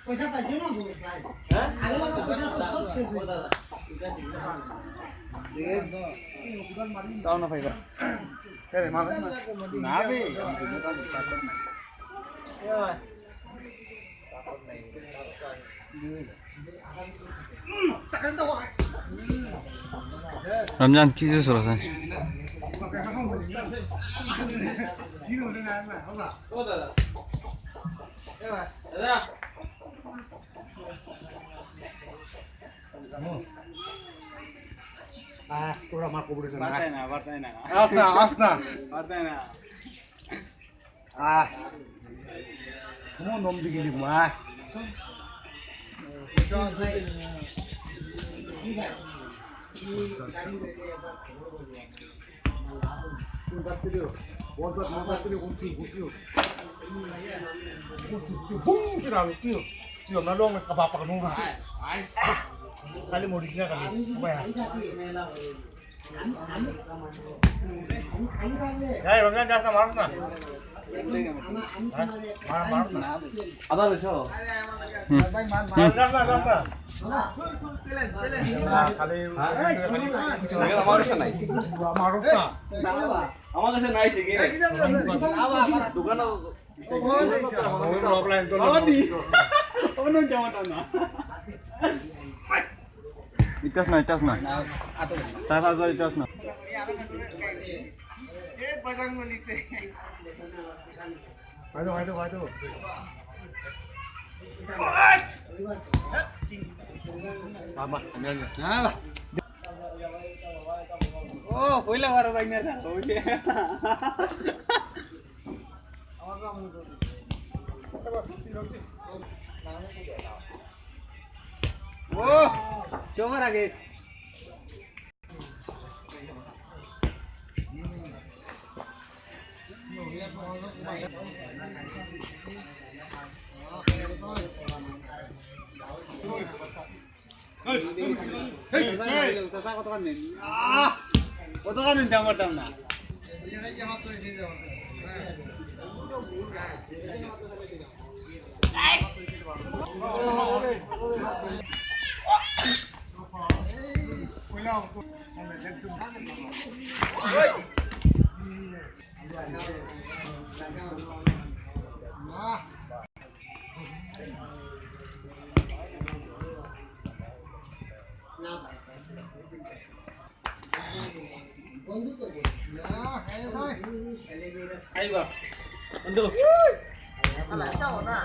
पैसा पाइছে না হ্যাঁ আগে লাগা পয়সা তো সব শেষ হয়ে দাদা তাও না ভাইবা কে মার না বে रमजान की जरूरत है তোরা আমার কবরে না বাড়তাই না আসনা বাড়তাই না মো নম দিগিলি মা kali mau disini kali apa ya? Hei, bangga jasa marah na? Marah na? আদা বেশো Jasa. Kali. আমার কাছে নাই Marah na? আমার কাছে নাই শিখে দোকানে offline তো অন্য জামাটা না इतना ना साफ आगे इतना ও কইলা বারো ভাই না ওইছে ও চোমার আগে কতক্ষণ নিতে পারতাম না বন্ধু তো আইবা বন্ধু না